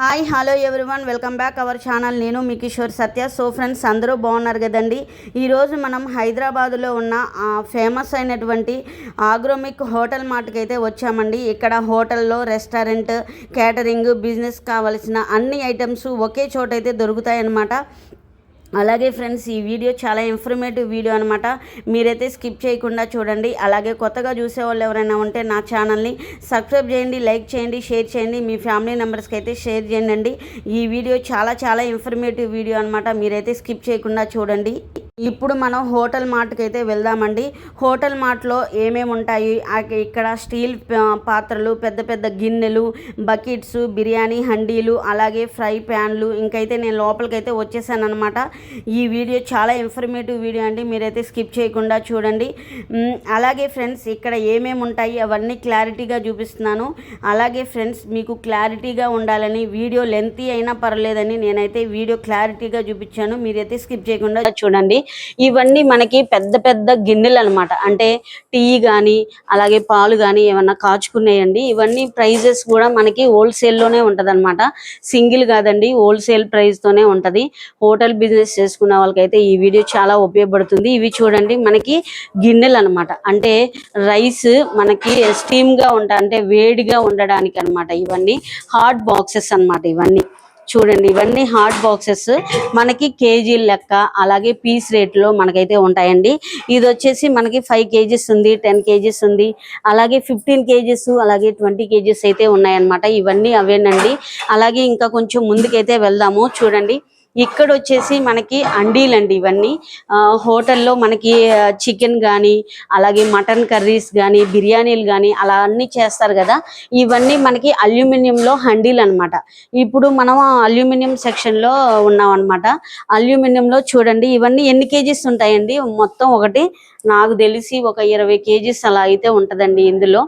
Hi hello everyone welcome back our channel. నేను మీ కిషోర్ సత్య. So friends, అందరూ బాగున్నారు కదండి. ఈరోజు మనం హైదరాబాదులో ఉన్న ఫేమస్ అయినటువంటి ఆగ్రోమిక్ హోటల్ మార్ట్కి అయితే వచ్చామండి. ఇక్కడ హోటల్లో రెస్టారెంట్, క్యాటరింగ్, బిజినెస్ కావాల్సిన అన్ని ఐటమ్స్ ఒకే చోట అయితే దొరుకుతాయన్నమాట. అలాగే ఫ్రెండ్స్, ఈ వీడియో చాలా ఇన్ఫర్మేటివ్ వీడియో అనమాట. మీరైతే స్కిప్ చేయకుండా చూడండి. అలాగే కొత్తగా చూసేవాళ్ళు ఎవరైనా ఉంటే నా ఛానల్ని సబ్స్క్రైబ్ చేయండి, లైక్ చేయండి, షేర్ చేయండి. మీ ఫ్యామిలీ మెంబర్స్కి అయితే షేర్ చేయండి. ఈ వీడియో చాలా ఇన్ఫర్మేటివ్ వీడియో అనమాట. మీరైతే స్కిప్ చేయకుండా చూడండి. ఇప్పుడు మనం హోటల్ మార్ట్కి అయితే వెళ్దామండి. హోటల్ మార్ట్లో ఏమేమి ఉంటాయి, ఇక్కడ స్టీల్ పాత్రలు, పెద్ద గిన్నెలు, బకెట్స్, బిర్యానీ హండీలు, అలాగే ఫ్రై ప్యాన్లు, ఇంకైతే నేను లోపలికైతే వచ్చేసాను అనమాట. ఈ వీడియో చాలా ఇన్ఫర్మేటివ్ వీడియో అండి. మీరైతే స్కిప్ చేయకుండా చూడండి. అలాగే ఫ్రెండ్స్, ఇక్కడ ఏమేమి ఉంటాయి అవన్నీ క్లారిటీగా చూపిస్తున్నాను. అలాగే ఫ్రెండ్స్, మీకు క్లారిటీగా ఉండాలని, వీడియో లెంతీ అయినా పర్లేదని నేనైతే వీడియో క్లారిటీగా చూపించాను. మీరైతే స్కిప్ చేయకుండా చూడండి. ఇవన్నీ మనకి పెద్ద గిన్నెలు అనమాట. అంటే టీ కానీ అలాగే పాలు కానీ ఏమన్నా కాచుకున్నాయండి. ఇవన్నీ ప్రైజెస్ కూడా మనకి హోల్సేల్లోనే ఉంటుంది అనమాట. సింగిల్ కాదండి, హోల్సేల్ ప్రైస్తోనే ఉంటుంది. హోటల్ బిజినెస్ చేసుకున్న వాళ్ళకైతే ఈ వీడియో చాలా ఉపయోగపడుతుంది. ఇవి చూడండి, మనకి గిన్నెలు అనమాట. అంటే రైస్ మనకి స్టీమ్గా అంటే వేడిగా ఉండడానికి అనమాట. ఇవన్నీ హాట్ బాక్సెస్ అనమాట. ఇవన్నీ చూడండి, ఇవన్నీ హాట్ బాక్సెస్ మనకి కేజీ లెక్క, అలాగే పీస్ రేట్లో మనకైతే ఉంటాయండి. ఇది వచ్చేసి మనకి 5 kgs ఉంది, 10 kgs ఉంది, అలాగే 15 kgs, అలాగే 20 kgs అయితే ఉన్నాయన్నమాట. ఇవన్నీ అవేనండి. అలాగే ఇంకా కొంచెం ముందుకైతే వెళ్దాము. చూడండి, ఇక్కడ వచ్చేసి మనకి అండీలండి. ఇవన్నీ హోటల్లో మనకి చికెన్ కానీ అలాగే మటన్ కర్రీస్ కానీ బిర్యానీలు కానీ అలా అన్నీ చేస్తారు కదా. ఇవన్నీ మనకి అల్యూమినియంలో హండీలు అనమాట. ఇప్పుడు మనం అల్యూమినియం సెక్షన్లో ఉన్నాం అనమాట. అల్యూమినియంలో చూడండి, ఇవన్నీ ఎన్ని కేజీస్ ఉంటాయండి మొత్తం? ఒకటి నాకు తెలిసి ఒక 20 kgs అలా అయితే ఉంటుందండి. ఇందులో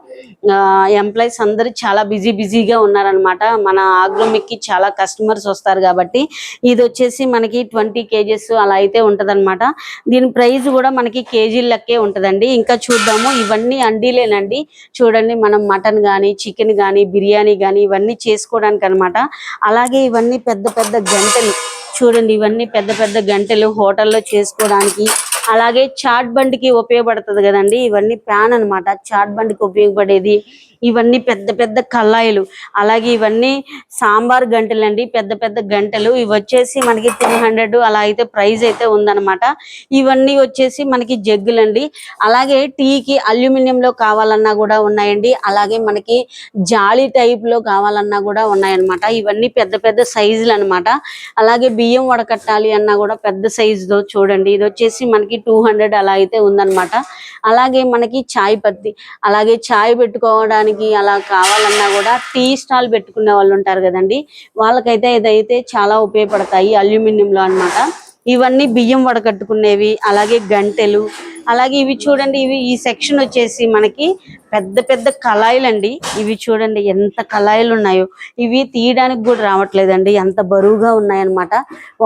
ఎంప్లాయీస్ అందరూ చాలా బిజీగా ఉన్నారనమాట. మన ఆగ్రోమిక్కి చాలా కస్టమర్స్ వస్తారు కాబట్టి ఇది వచ్చేసి మనకి 20 kgs అలా అయితే ఉంటదన్నమాట. దీని ప్రైస్ కూడా మనకి కేజీ లెక్కే ఉంటదండి. ఇంకా చూద్దాము. ఇవన్నీ అండీలేనండి. చూడండి, మనం మటన్ కానీ చికెన్ కానీ బిర్యానీ కానీ ఇవన్నీ చేసుకోవడానికి అనమాట. అలాగే ఇవన్నీ పెద్ద గంటెలు చూడండి. ఇవన్నీ పెద్ద గంటెలు హోటల్లో చేసుకోవడానికి. అలాగే చాట్ బండికి ఉపయోగపడుతుంది కదండి. ఇవన్నీ ప్యాన్ అనమాట, చాట్ బండికి ఉపయోగపడేది. ఇవన్నీ పెద్ద కళాయిలు. అలాగే ఇవన్నీ సాంబార్ గంటలు అండి, పెద్ద గంటలు. ఇవి వచ్చేసి మనకి 300 అలా అయితే ప్రైస్ అయితే ఉందన్నమాట. ఇవన్నీ వచ్చేసి మనకి జగ్గులండి. అలాగే టీకి అల్యూమినియంలో కావాలన్నా కూడా ఉన్నాయండి. అలాగే మనకి జాలి టైప్ లో కావాలన్నా కూడా ఉన్నాయన్నమాట. ఇవన్నీ పెద్ద సైజులు అనమాట. అలాగే బియ్యం వడకట్టాలి అన్నా కూడా పెద్ద సైజుతో చూడండి. ఇది వచ్చేసి మనకి 200 అలా అయితే ఉందన్నమాట. అలాగే మనకి చాయ్ పత్తి, అలాగే చాయ్ పెట్టుకోవడానికి అలా కావాలన్నా కూడా టీ స్టాల్ పెట్టుకునే వాళ్ళు ఉంటారు కదండి, వాళ్ళకైతే ఇదైతే చాలా ఉపయోగపడతాయి అల్యూమినియంలో అన్నమాట. ఇవన్నీ బియ్యం వడకట్టుకునేవి, అలాగే గంటెలు. అలాగే ఇవి చూడండి, ఈ సెక్షన్ వచ్చేసి మనకి పెద్ద కళాయిలు అండి. ఇవి చూడండి ఎంత కళాయిలు ఉన్నాయో. ఇవి తీయడానికి కూడా రావట్లేదండి, అంత బరువుగా ఉన్నాయన్నమాట.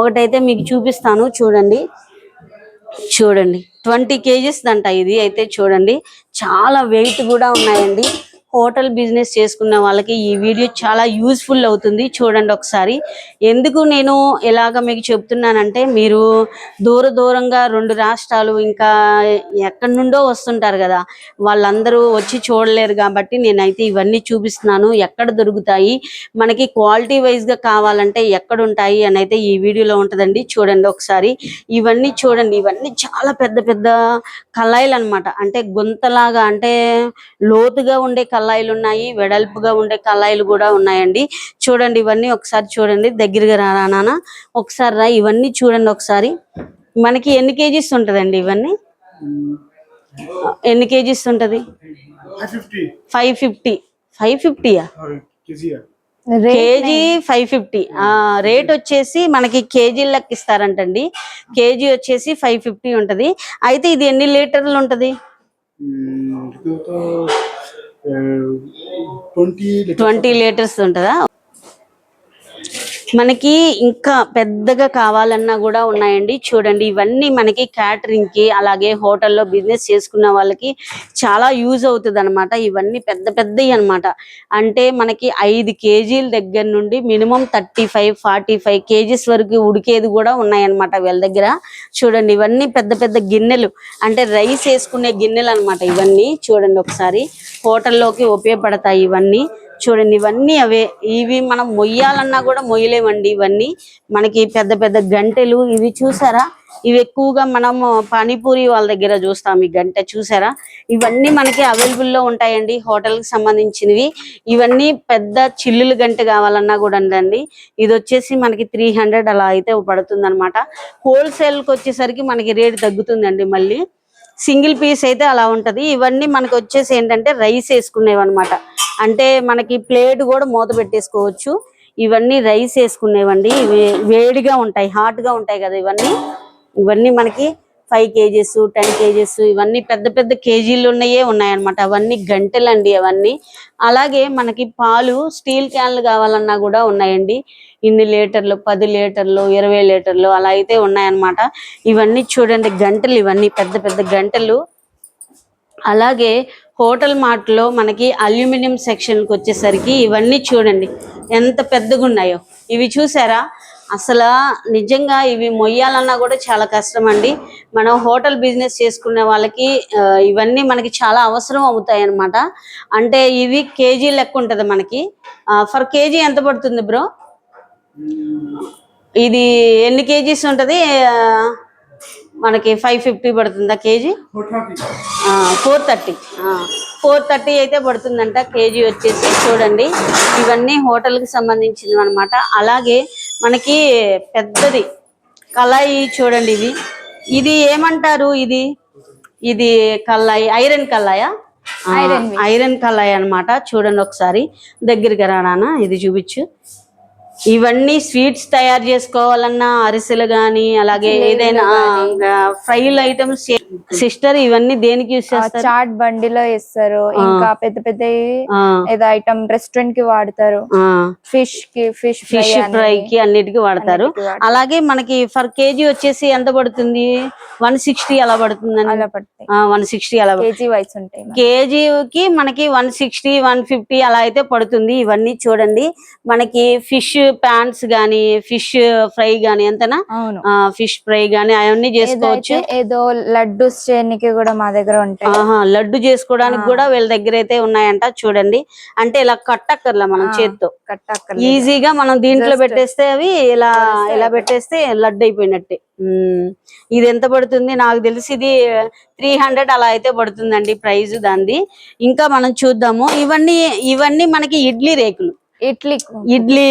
ఒకటైతే మీకు చూపిస్తాను. చూడండి 20 kgs దంట ఇది అయితే. చూడండి, చాలా వెయిట్ కూడా ఉన్నాయండి. హోటల్ బిజినెస్ చేసుకున్న వాళ్ళకి ఈ వీడియో చాలా యూస్ఫుల్ అవుతుంది. చూడండి ఒకసారి. ఎందుకు నేను ఇలాగ మీకు చెప్తున్నానంటే, మీరు దూరంగా 2 రాష్ట్రాలు ఇంకా ఎక్కడి నుండో వస్తుంటారు కదా, వాళ్ళందరూ వచ్చి చూడలేరు కాబట్టి నేనైతే ఇవన్నీ చూపిస్తున్నాను. ఎక్కడ దొరుకుతాయి, మనకి క్వాలిటీ వైజ్గా కావాలంటే ఎక్కడ ఉంటాయి అని అయితే ఈ వీడియోలో ఉంటుందండి. చూడండి ఒకసారి. ఇవన్నీ చూడండి, ఇవన్నీ చాలా పెద్ద కళాయిలు అనమాట. అంటే గుంతలాగా, అంటే లోతుగా ఉండే కళాయిలు ఉన్నాయి, వెడల్పుగా ఉండే కళాయిలు కూడా ఉన్నాయండి. చూడండి, ఇవన్నీ ఒకసారి చూడండి. దగ్గరగా రానా నాన్న, ఒకసారి రా. ఇవన్నీ చూడండి ఒకసారి. మనకి ఎన్ని కేజీస్ ఉంటదండి ఇవన్నీ? ఎన్ని కేజీస్ ఉంటది? 550. 550యా? కేజీ 550. రేట్ వచ్చేసి మనకి కేజీ లెక్క ఇస్తారంటండి. కేజీ వచ్చేసి 550 ఉంటది. అయితే ఇది ఎన్ని లీటర్లు ఉంటది? 20 లీటర్స్ ఉంటుందా? మనకి ఇంకా పెద్దగా కావాలన్నా కూడా ఉన్నాయండి. చూడండి, ఇవన్నీ మనకి క్యాటరింగ్ కి అలాగే హోటల్లో బిజినెస్ చేసుకున్న వాళ్ళకి చాలా యూజ్ అవుతుంది అనమాట. ఇవన్నీ పెద్ద పెద్దవి అనమాట. అంటే మనకి 5 కేజీల దగ్గర నుండి మినిమం 35-45 కేజీస్ వరకు ఉడికేది కూడా ఉన్నాయన్నమాట వీళ్ళ దగ్గర. చూడండి, ఇవన్నీ పెద్ద పెద్ద గిన్నెలు, అంటే రైస్ వేసుకునే గిన్నెలు అనమాట. ఇవన్నీ చూడండి ఒకసారి, హోటల్లోకి ఉపయోగపడతాయి ఇవన్నీ. చూడండి, ఇవన్నీ అవే. ఇవి మనం మొయ్యాలన్నా కూడా మొయ్యలేమండి. ఇవన్నీ మనకి పెద్ద పెద్ద గంటెలు. ఇవి చూసారా, ఇవి ఎక్కువగా మనము పానీపూరి వాళ్ళ దగ్గర చూస్తాం. ఈ గంటె చూసారా, ఇవన్నీ మనకి అవైలబుల్ లో ఉంటాయండి హోటల్ కి సంబంధించినవి. ఇవన్నీ పెద్ద చిల్లులు గంటె కావాలన్నా కూడా అండి, ఇది వచ్చేసి మనకి 300 అలా అయితే పడుతుంది అనమాట. హోల్సేల్ కి వచ్చేసరికి మనకి రేట్ తగ్గుతుందండి. మళ్ళీ సింగిల్ పీస్ అయితే అలా ఉంటది. ఇవన్నీ మనకి వచ్చేసి ఏంటంటే రైస్ వేసుకునేవి అనమాట. అంటే మనకి ప్లేట్ కూడా మూత పెట్టేసుకోవచ్చు. ఇవన్నీ రైస్ వేసుకునేవండి. వేడిగా ఉంటాయి, హాట్ గా ఉంటాయి కదా ఇవన్నీ. ఇవన్నీ మనకి 5 కేజీస్ 10 కేజీస్ ఇవన్నీ పెద్ద పెద్ద కేజీలు ఉన్నాయన్నమాట. అవన్నీ గంటలండి అవన్నీ. అలాగే మనకి పాలు స్టీల్ క్యాన్లు కావాలన్నా కూడా ఉన్నాయండి. ఇన్ని లీటర్లు, 10 లీటర్లు, 20 లీటర్లు అలా అయితే ఉన్నాయన్నమాట. ఇవన్నీ చూడండి గంటలు, ఇవన్నీ పెద్ద పెద్ద గంటలు. అలాగే హోటల్ మార్ట్ లో మనకి అల్యూమినియం సెక్షన్ కి వచ్చేసరికి ఇవన్నీ చూడండి ఎంత పెద్దగా ఉన్నాయో. ఇవి చూసారా, అసలు నిజంగా ఇవి మొయ్యాలన్నా కూడా చాలా కష్టం అండి. మనం హోటల్ బిజినెస్ చేసుకునే వాళ్ళకి ఇవన్నీ మనకి చాలా అవసరం అవుతాయి అన్నమాట. అంటే ఇవి కేజీ లెక్క ఉంటది మనకి. ఫర్ కేజీ ఎంత పడుతుంది బ్రో? ఇది ఎన్ని కేజీస్ ఉంటది? మనకి 550 పడుతుందా కేజీ? 430 అయితే పడుతుందంట కేజీ వచ్చేసి. చూడండి, ఇవన్నీ హోటల్ కి సంబంధించినవి అనమాట. అలాగే మనకి పెద్దది కళాయి చూడండి. ఇది ఏమంటారు? ఇది కళాయి, ఐరన్ కళాయా? ఐరన్ కళాయి అనమాట. చూడండి ఒకసారి దగ్గరికి రానా, ఇది చూపించు. ఇవన్నీ స్వీట్స్ తయారు చేసుకోవాలన్నా, అరిసెలు గాని అలాగే ఏదైనా ఫ్రైల్ ఐటమ్స్. సిస్టర్, ఇవన్నీ దేనికి యూస్ చేస్తారు? చాట్ బండిలో వేస్తారు. ఇంకా పెద్ద పెద్ద ఏదో ఐటమ్ రెస్టారెంట్ కి వాడతారు. ఫిష్ ఫ్రై కి అన్నిటికీ వాడతారు. అలాగే మనకి ఫర్ కేజీ వచ్చేసి ఎంత పడుతుంది? 160 అలా పడుతుందండి. 160 అలా కేజీ వైస్ ఉంటాయి. కేజీకి మనకి 160 150 అలా అయితే పడుతుంది. ఇవన్నీ చూడండి, మనకి ఫిష్ ప్యాన్స్ గానీ, ఫిష్ ఫ్రై గానీ, ఎంతనా ఫిష్ ఫ్రై గానీ అవన్నీ చేసుకోవచ్చు. ఏదో లడ్డు చేయడానికి కూడా మా దగ్గర ఉంటాయి. లడ్డు చేసుకోవడానికి కూడా వీళ్ళ దగ్గర అయితే ఉన్నాయంట. చూడండి, అంటే ఇలా కట్టక్కర్లా, మనం చేత్తో ఈజీగా మనం దీంట్లో పెట్టేస్తే అవి ఇలా పెట్టేస్తే లడ్డు అయిపోయినట్టే. ఇది ఎంత పడుతుంది? నాకు తెలిసి ఇది 300 అలా అయితే పడుతుందండి ప్రైస్ దాన్ని. ఇంకా మనం చూద్దాము. ఇవన్నీ మనకి ఇడ్లీ రేకులు. ఇడ్లీ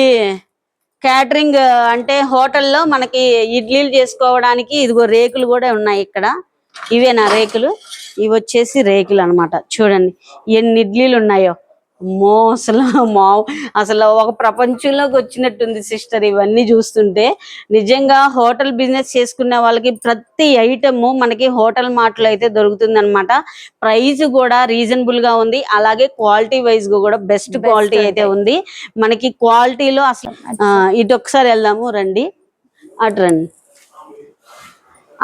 క్యాటరింగ్ అంటే హోటల్లో మనకి ఇడ్లీలు చేసుకోవడానికి ఇదిగో రేకులు కూడా ఉన్నాయి ఇక్కడ. ఇవేనా రేకులు? ఇవి వచ్చేసి రేకులు అనమాట. చూడండి ఎన్ని ఇడ్లీలు ఉన్నాయో. అసలు ఒక ప్రపంచంలోకి వచ్చినట్టుంది సిస్టర్ ఇవన్నీ చూస్తుంటే. నిజంగా హోటల్ బిజినెస్ చేసుకునే వాళ్ళకి ప్రతి ఐటమ్ మనకి హోటల్ మార్ట్ లో అయితే దొరుకుతుంది అనమాట. ప్రైస్ కూడా రీజనబుల్ గా ఉంది. అలాగే క్వాలిటీ వైజ్ గా కూడా బెస్ట్ క్వాలిటీ అయితే ఉంది మనకి. క్వాలిటీలో అసలు ఇటు ఒకసారి వెళ్దాము రండి, అటు రండి.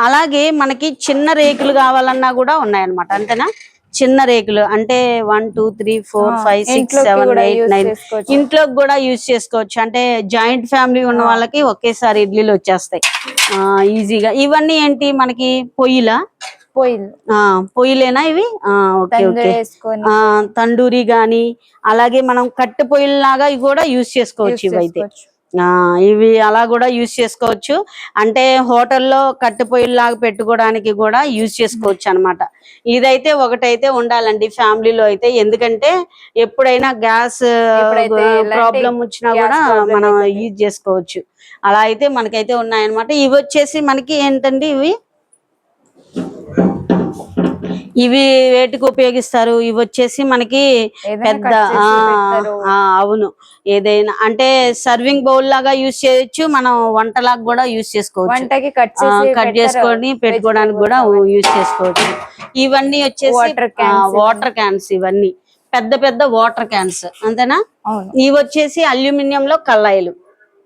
అలాగే మనకి చిన్న రేకులు కావాలన్నా కూడా ఉన్నాయన్నమాట. అంతేనా? చిన్న రేకులు అంటే 1 2 3 4 5 6 7 8 9 ఇంట్లోకి కూడా యూజ్ చేసుకోవచ్చు. అంటే జాయింట్ ఫ్యామిలీ ఉన్న వాళ్ళకి ఒకేసారి ఇడ్లీలు వచ్చేస్తాయి ఈజీగా. ఇవన్నీ ఏంటి మనకి? పొయ్యిలేనా ఇవి? Okay okay. తండూరి గాని, అలాగే మనం కట్టె పొయ్యిలాగా కూడా యూజ్ చేసుకోవచ్చు. ఇవైతే ఇవి అలా కూడా యూజ్ చేసుకోవచ్చు. అంటే హోటల్లో కట్టెపొయ్యిలాగా పెట్టుకోవడానికి కూడా యూజ్ చేసుకోవచ్చు అనమాట. ఇదైతే ఒకటైతే ఉండాలండి ఫ్యామిలీలో అయితే. ఎందుకంటే ఎప్పుడైనా గ్యాస్ ప్రాబ్లం వచ్చినా కూడా మనం యూజ్ చేసుకోవచ్చు. అలా అయితే మనకైతే ఉన్నాయన్నమాట. ఇవి వచ్చేసి మనకి ఏంటండి, ఇవి వేటికి ఉపయోగిస్తారు? ఇవి వచ్చేసి మనకి పెద్ద అవును, ఏదైనా అంటే సర్వింగ్ బౌల్ లాగా యూజ్ చేయొచ్చు, మనం వంటలాగా కూడా యూజ్ చేసుకోవచ్చు. కట్ చేసుకొని పెట్టుకోవడానికి కూడా యూజ్ చేసుకోవచ్చు. ఇవన్నీ వచ్చేసి వాటర్ క్యాన్స్. ఇవన్నీ పెద్ద పెద్ద వాటర్ క్యాన్స్, అంతేనా? ఇవి వచ్చేసి అల్యూమినియం లో కళాయిలు,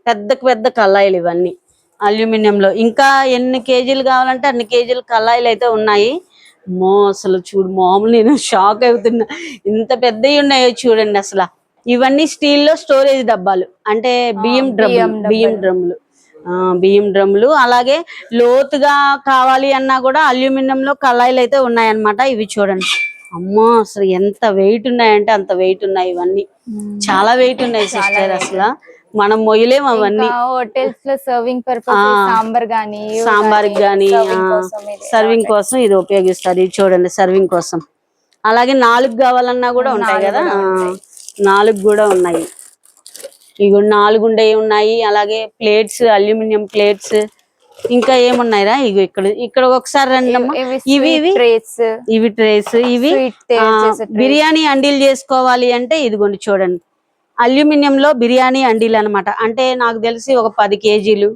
పెద్ద పెద్ద కళాయిలు ఇవన్నీ అల్యూమినియంలో. ఇంకా ఎన్ని కేజీలు కావాలంటే అన్ని కేజీలు కళాయిలు అయితే ఉన్నాయి. అసలు చూడు మామూలు, నేను షాక్ అవుతున్నా, ఇంత పెద్దవి ఉన్నాయో చూడండి అసలు. ఇవన్నీ స్టీల్ లో స్టోరేజ్ డబ్బాలు, అంటే బియ్యం డ్రమ్ములు. అలాగే లోతుగా కావాలి అన్నా కూడా అల్యూమినియంలో కళాయిలు అయితే ఉన్నాయన్నమాట. ఇవి చూడండి, అమ్మో అసలు ఎంత వెయిట్ ఉన్నాయంటే అంత వెయిట్ ఉన్నాయి. ఇవన్నీ చాలా వెయిట్ ఉన్నాయి సిస్టర్, అసలు మనం మొయ్యలేము అవన్నీ. హోటల్స్ లో సర్వింగ్ పర్పస్, సాంబార్ గానీ సర్వింగ్ కోసం ఇది ఉపయోగిస్తారు. ఇది చూడండి సర్వింగ్ కోసం. అలాగే 4 కావాలన్నా కూడా ఉంటాయి కదా, 4 కూడా ఉన్నాయి. ఇవి 4 ఉండేవి ఉన్నాయి. అలాగే ప్లేట్స్, అల్యూమినియం ప్లేట్స్. ఇంకా ఏమున్నాయిరా, ఇవి ఇక్కడ ఒకసారి రండమ్మా. ఇవి ట్రేస్. ఇవి బిర్యానీ అండీలు చేసుకోవాలి అంటే ఇదిగోండి చూడండి, అల్యూమినియం లో బిర్యానీ అండీలు అన్నమాట. అంటే నాకు తెలిసి ఒక 10 కేజీలు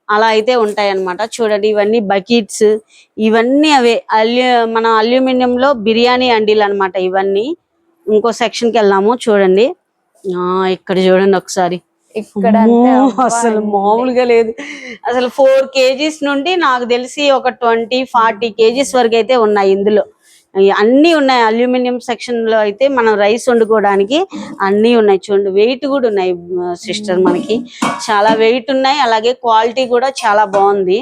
అలా అయితే ఉంటాయి అన్నమాట. చూడండి ఇవన్నీ బకెట్స్, ఇవన్నీ అవే మన అల్యూమినియం లో బిర్యానీ అండీలు అన్నమాట ఇవన్నీ. ఇంకో సెక్షన్ కి వెళ్దాము. చూడండి ఇక్కడ చూడండి ఒకసారి, అసలు మామూలుగా లేదు. అసలు 4 కేజీస్ నుండి నాకు తెలిసి ఒక 20-40 కేజీస్ వరకు అయితే ఉన్నాయి ఇందులో. అన్ని ఉన్నాయి అల్యూమినియం సెక్షన్ లో అయితే. మనం రైస్ వండుకోవడానికి అన్ని ఉన్నాయి. చూడండి వెయిట్ కూడా ఉన్నాయి సిస్టర్, మనకి చాలా వెయిట్ ఉన్నాయి. అలాగే క్వాలిటీ కూడా చాలా బాగుంది.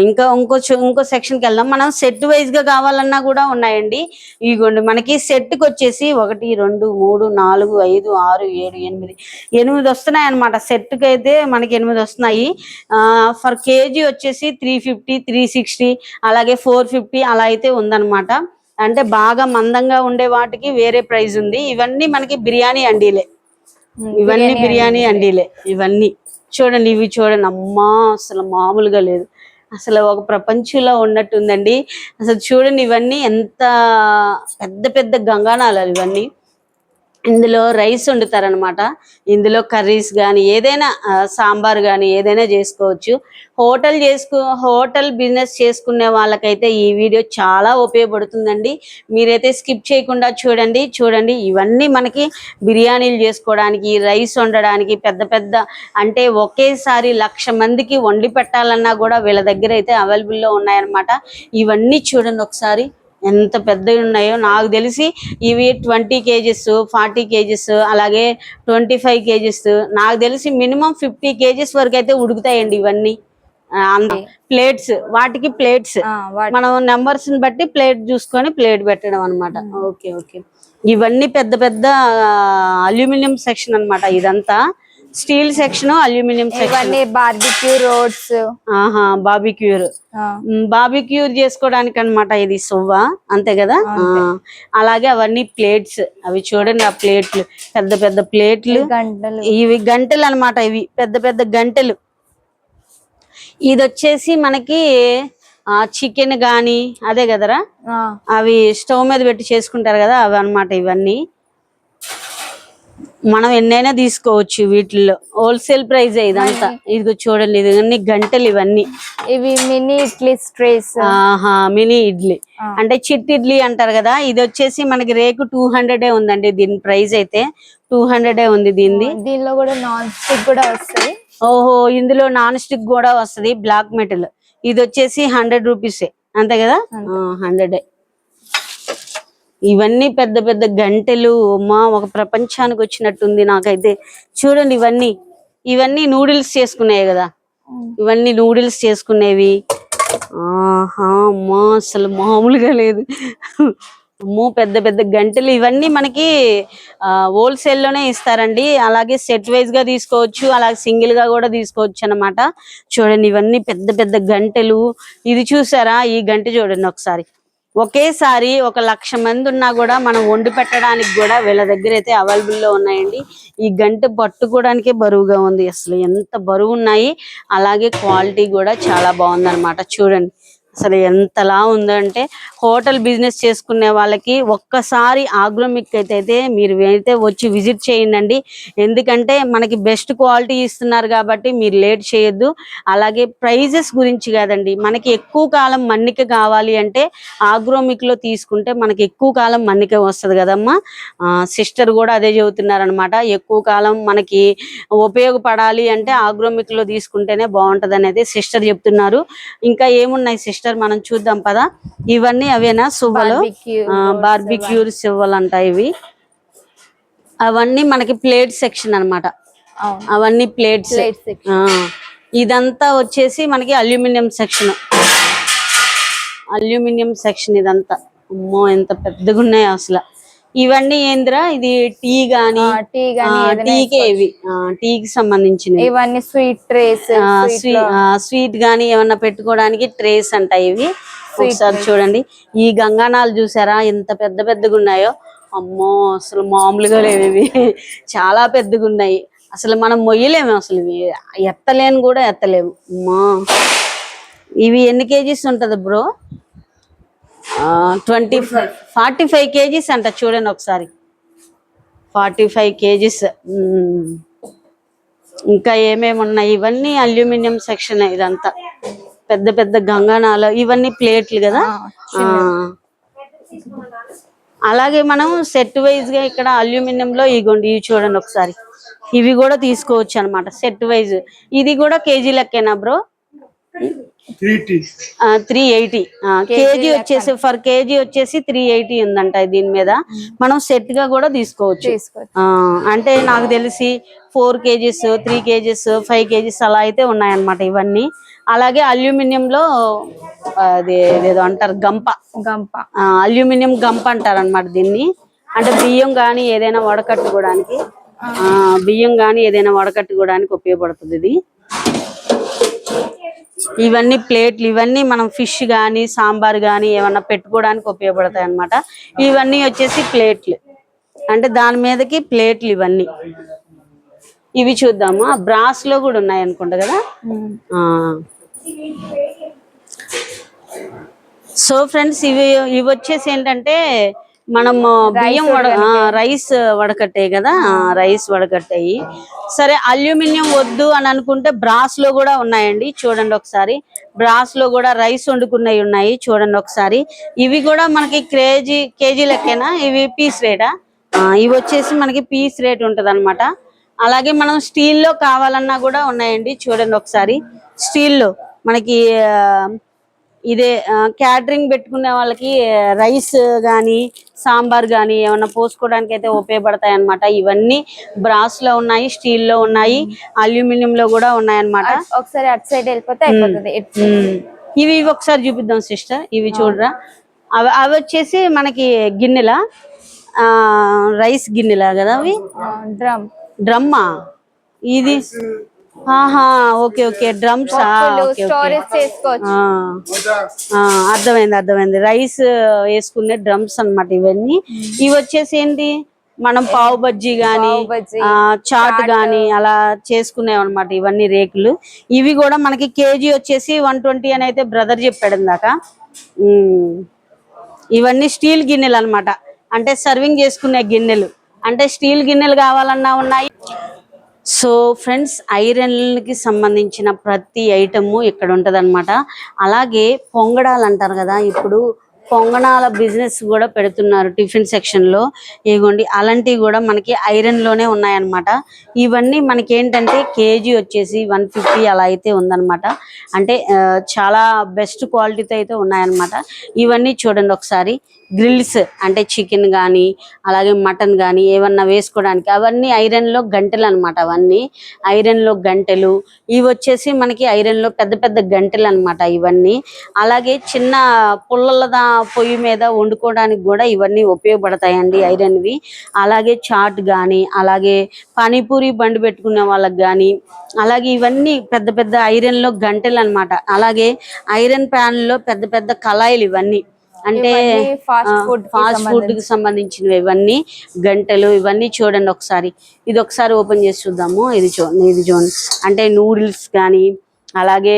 ఇంకా ఇంకో సెక్షన్ కి వెళ్దాం. మనం సెట్ వైజ్ గా కావాలన్నా కూడా ఉన్నాయండి. ఇదిగోండి మనకి సెట్ కి వచ్చేసి 1 2 3 4 5 6 7 8 వస్తున్నాయి అనమాట. సెట్ కి అయితే మనకి 8 వస్తున్నాయి. ఫర్ కేజీ వచ్చేసి 350, 360, అలాగే 450 అలా అయితే ఉందన్నమాట. అంటే బాగా మందంగా ఉండే వాటికి వేరే ప్రైస్ ఉంది. ఇవన్నీ మనకి బిర్యానీ అండీలే, ఇవన్నీ చూడండి. ఇవి చూడండి, అమ్మా అసలు మామూలుగా లేదు. అసలు ఒక ప్రపంచంలో ఉన్నట్టుందండి. అసలు చూడండి ఇవన్నీ ఎంత పెద్ద పెద్ద గంగాణాలు ఇవన్నీ. ఇందులో రైస్ వండుతారనమాట. ఇందులో కర్రీస్ కానీ ఏదైనా, సాంబార్ కానీ ఏదైనా చేసుకోవచ్చు. హోటల్ బిజినెస్ చేసుకునే వాళ్ళకైతే ఈ వీడియో చాలా ఉపయోగపడుతుందండి. మీరైతే స్కిప్ చేయకుండా చూడండి. ఇవన్నీ మనకి బిర్యానీలు చేసుకోవడానికి, రైస్ వండడానికి, పెద్ద అంటే ఒకేసారి 1,00,000 మందికి వండి పెట్టాలన్నా కూడా వీళ్ళ దగ్గర అయితే అవైలబుల్లో ఉన్నాయన్నమాట. ఇవన్నీ చూడండి ఒకసారి ఎంత పెద్దవి ఉన్నాయో. నాకు తెలిసి ఇవి 20 కేజీస్, 40 కేజీస్, అలాగే 25 కేజీస్, నాకు తెలిసి మినిమం 50 కేజీస్ వరకు అయితే ఉడుకుతాయండి ఇవన్నీ. ప్లేట్స్, వాటికి ప్లేట్స్ మనం నెంబర్స్ ని బట్టి ప్లేట్ చూసుకొని ప్లేట్ పెట్టడం అనమాట. ఓకే. ఇవన్నీ పెద్ద అల్యూమినియం సెక్షన్ అన్నమాట. ఇదంతా స్టీల్ సెక్షన్, అల్యూమినియం సెక్షన్. బార్బిక్యూర్ చేసుకోవడానికి అన్నమాట ఇది సువ్వ, అంతే కదా. అలాగే అవన్నీ ప్లేట్స్, అవి చూడండి ఆ ప్లేట్లు, పెద్ద ప్లేట్లు. ఇవి గంటలు అన్నమాట, ఇవి పెద్ద గంటలు. ఇది వచ్చేసి మనకి చికెన్ గానీ అదే కదరా, అవి స్టవ్ మీద పెట్టి చేసుకుంటారు కదా, అవి అన్నమాట. ఇవన్నీ మనం ఎన్నైనా తీసుకోవచ్చు వీటిల్లో, హోల్సేల్ ప్రైస్ ఇదంతా. ఇది చూడండి, ఇది గంటలు ఇవన్నీ. ఇవి mini idli trace. Mini idli అంటే చిట్ ఇడ్లీ అంటారు కదా. ఇది వచ్చేసి మనకి రేకు 200 ఉందండి. దీని ప్రైస్ అయితే 200 ఉంది. దీనిలో కూడా నాన్ స్టిక్ కూడా వస్తుంది. ఓహో, ఇందులో నాన్ స్టిక్ కూడా వస్తుంది, బ్లాక్ మెటల్. ఇది వచ్చేసి 100 రూపీసే, అంతే కదా, 100. ఇవన్నీ పెద్ద గంటలు. ఒక ప్రపంచానికి వచ్చినట్టుంది నాకైతే. చూడండి ఇవన్నీ నూడిల్స్ చేసుకునేవి కదా, ఇవన్నీ నూడిల్స్ చేసుకునేవి. అమ్మా అసలు మామూలుగా లేదు. అమ్మో పెద్ద గంటలు. ఇవన్నీ మనకి హోల్సేల్ లోనే ఇస్తారండి. అలాగే సెట్ వైజ్ గా తీసుకోవచ్చు, అలాగే సింగిల్ గా కూడా తీసుకోవచ్చు అన్నమాట. చూడండి ఇవన్నీ పెద్ద గంటలు. ఇది చూసారా, ఈ గంట చూడండి ఒకసారి. ఒకేసారి 1,00,000 మంది ఉన్నా కూడా మనం వండి పెట్టడానికి కూడా వీళ్ళ దగ్గర అయితే అవైలబుల్లో ఉన్నాయండి. ఈ గంట పట్టుకోవడానికే బరువుగా ఉంది, అసలు ఎంత బరువు ఉన్నాయి. అలాగే క్వాలిటీ కూడా చాలా బాగుంది అనమాట. చూడండి అసలు ఎంతలా ఉందంటే హోటల్ బిజినెస్ చేసుకునే వాళ్ళకి ఒక్కసారి ఆగ్రోమిక్ అయితే మీరు అయితే వచ్చి విజిట్ చేయండి. ఎందుకంటే మనకి బెస్ట్ క్వాలిటీ ఇస్తున్నారు కాబట్టి మీరు లేట్ చేయొద్దు. అలాగే ప్రైజెస్ గురించి కాదండి, మనకి ఎక్కువ కాలం మన్నిక కావాలి అంటే ఆగ్రోమిక్ లో తీసుకుంటే మనకి ఎక్కువ కాలం మన్నిక వస్తుంది కదమ్మా. సిస్టర్ కూడా అదే చెబుతున్నారు అనమాట. ఎక్కువ కాలం మనకి ఉపయోగపడాలి అంటే ఆగ్రోమిక్ లో తీసుకుంటేనే బాగుంటది అనేది సిస్టర్ చెప్తున్నారు. ఇంకా ఏమున్నాయి సిస్టర్ మనం చూద్దాం పదా. ఇవన్నీ అవేనా సువ్వలు, బార్బిక్యూర్ సువ్వలు అంట ఇవి. అవన్నీ మనకి ప్లేట్ సెక్షన్ అన్నమాట. అవన్నీ ప్లేట్స్. ఇదంతా వచ్చేసి మనకి అల్యూమినియం సెక్షన్. అల్యూమినియం సెక్షన్ ఇదంతా. అమ్మో ఎంత పెద్దగా ఉన్నాయో అసలు. ఇవన్నీ ఏంద్రా, ఇది టీ గానీ టీకే, ఇవి టీకి సంబంధించినవి. ఇవన్నీ స్వీట్ ట్రేస్, స్వీట్ గానీ ఏమన్నా పెట్టుకోవడానికి ట్రేస్ అంట ఇవి. ఒకసారి చూడండి ఈ గంగానాలు చూసారా ఎంత పెద్ద పెద్దగా ఉన్నాయో. అమ్మో అసలు మామూలుగా లేవు ఇవి, చాలా పెద్దగా ఉన్నాయి. అసలు మనం మొయ్యలేము, అసలు ఇవి ఎత్తలేను కూడా ఎత్తలేము. అమ్మా ఇవి ఎన్ని కేజీస్ ఉంటది బ్రో? 45 కేజీస్ అంట. చూడండి ఒకసారి 45 కేజీస్. ఇంకా ఏమేమి ఉన్నాయి, ఇవన్నీ అల్యూమినియం సెక్షన్. ఇదంతా పెద్ద పెద్ద గంగానాలు, ఇవన్నీ ప్లేట్లు కదా. అలాగే మనం సెట్ వైజ్ గా ఇక్కడ అల్యూమినియం లో ఇగోండి ఇవి చూడండి ఒకసారి. ఇవి కూడా తీసుకోవచ్చు అనమాట సెట్ వైజ్. ఇది కూడా కేజీ లెక్కేనా బ్రో? 380 కేజీ వచ్చేసి, ఫర్ కేజీ వచ్చేసి 380 ఉందంట దీని మీద. మనం సెట్ గా కూడా తీసుకోవచ్చు. అంటే నాకు తెలిసి 4 కేజీస్, 3 కేజీస్, 5 కేజీస్ అలా అయితే ఉన్నాయన్నమాట ఇవన్నీ. అలాగే అల్యూమినియం లో అది ఏదో అంటారు గంప, అల్యూమినియం గంప అంటారు అనమాట దీన్ని. అంటే బియ్యం గానీ ఏదైనా వడకట్టుకోవడానికి, ఉపయోగపడుతుంది ఇది. ఇవన్నీ ప్లేట్లు. ఇవన్నీ మనం ఫిష్ గానీ సాంబార్ గానీ ఏమన్నా పెట్టుకోవడానికి ఉపయోగపడతాయి అన్నమాట. ఇవన్నీ వచ్చేసి ప్లేట్లు, అంటే దాని మీదకి ప్లేట్లు ఇవన్నీ. ఇవి చూద్దాము. బ్రాస్ లో కూడా ఉన్నాయి అనుకుంటా కదా. సో ఫ్రెండ్స్ ఇవి వచ్చేసి ఏంటంటే మనము బియ్యం రైస్ వడకట్టాయి కదా, రైస్ వడకట్టాయి. సరే అల్యూమినియం వద్దు అని అనుకుంటే బ్రాస్ లో కూడా ఉన్నాయండి. చూడండి ఒకసారి, బ్రాస్ లో కూడా రైస్ వండుకున్నవి ఉన్నాయి. చూడండి ఒకసారి. ఇవి కూడా మనకి కేజీ లెక్కనా? ఇవి పీస్ రేటా? ఇవి వచ్చేసి మనకి పీస్ రేట్ ఉంటది అనమాట. అలాగే మనం స్టీల్ లో కావాలన్నా కూడా ఉన్నాయండి. చూడండి ఒకసారి. స్టీల్ లో మనకి ఇదే క్యాటరింగ్ పెట్టుకునే వాళ్ళకి రైస్ గానీ సాంబార్ గానీ ఏమన్నా పోసుకోవడానికి అయితే ఉపయోగపడతాయి అన్నమాట. ఇవన్నీ బ్రాస్ లో ఉన్నాయి, స్టీల్ లో ఉన్నాయి, అల్యూమినియం లో కూడా ఉన్నాయి అన్నమాట. ఒకసారి అటు సైడ్ వెళ్ళిపోతే అయిపోతుంది. ఇవి ఒకసారి చూపిద్దాం సిస్టర్. ఇవి చూడరా, అవి వచ్చేసి మనకి గిన్నెల, రైస్ గిన్నెలా కదా అవి. డ్రమ్మా ఇది? Okay okay, drums. అర్థమైంది. రైస్ వేసుకునే డ్రమ్స్ అన్నమాట ఇవన్నీ. ఇవి వచ్చేసి ఏంటి, మనం పావు బజ్జీ గానీ చాట్ గానీ అలా చేసుకునేవి అనమాట. ఇవన్నీ రేకులు. ఇవి కూడా మనకి కేజీ వచ్చేసి 120 అని అయితే బ్రదర్ చెప్పాడు ఇందాక. ఇవన్నీ స్టీల్ గిన్నెలు అన్నమాట, అంటే సర్వింగ్ చేసుకునే గిన్నెలు. అంటే స్టీల్ గిన్నెలు కావాలన్నా ఉన్నాయి. సో ఫ్రెండ్స్ ఐరన్ కి సంబంధించిన ప్రతి ఐటము ఇక్కడ ఉంటది అనమాట. అలాగే పొంగడాలు అంటారు కదా, ఇప్పుడు పొంగనాల బిజినెస్ కూడా పెడుతున్నారు టిఫిన్ సెక్షన్ లో. ఇగోండి అలాంటివి కూడా మనకి ఐరన్ లోనే ఉన్నాయన్నమాట. ఇవన్నీ మనకి ఏంటంటే కేజీ వచ్చేసి 150 అలా అయితే ఉందన్నమాట. అంటే చాలా బెస్ట్ క్వాలిటీతో అయితే ఉన్నాయన్నమాట. ఇవన్నీ చూడండి ఒకసారి. గ్రిల్స్ అంటే చికెన్ కానీ అలాగే మటన్ కానీ ఏమన్నా వేసుకోవడానికి అవన్నీ ఐరన్ లో గంటెలు అనమాట. అవన్నీ ఐరన్ లో గంటెలు. ఇవి వచ్చేసి మనకి ఐరన్ లో పెద్ద పెద్ద గంటెలు అనమాట ఇవన్నీ. అలాగే చిన్న పుల్లల పొయ్యి మీద వండుకోవడానికి కూడా ఇవన్నీ ఉపయోగపడతాయండి ఐరన్వి. అలాగే చాట్ కానీ అలాగే పానీపూరి బండి పెట్టుకునే వాళ్ళకి కానీ అలాగే ఇవన్నీ పెద్ద పెద్ద ఐరన్ లో గంటెలు అనమాట. అలాగే ఐరన్ ప్యాన్ లో పెద్ద పెద్ద కళాయిలు ఇవన్నీ, అంటే ఫాస్ట్ ఫుడ్ కి సంబంధించినవి ఇవన్నీ గంటలు. ఇవన్నీ చూడండి ఒకసారి. ఇది ఒకసారి ఓపెన్ చేసి చూద్దాము. ఇది చూడండి, అంటే నూడిల్స్ కానీ అలాగే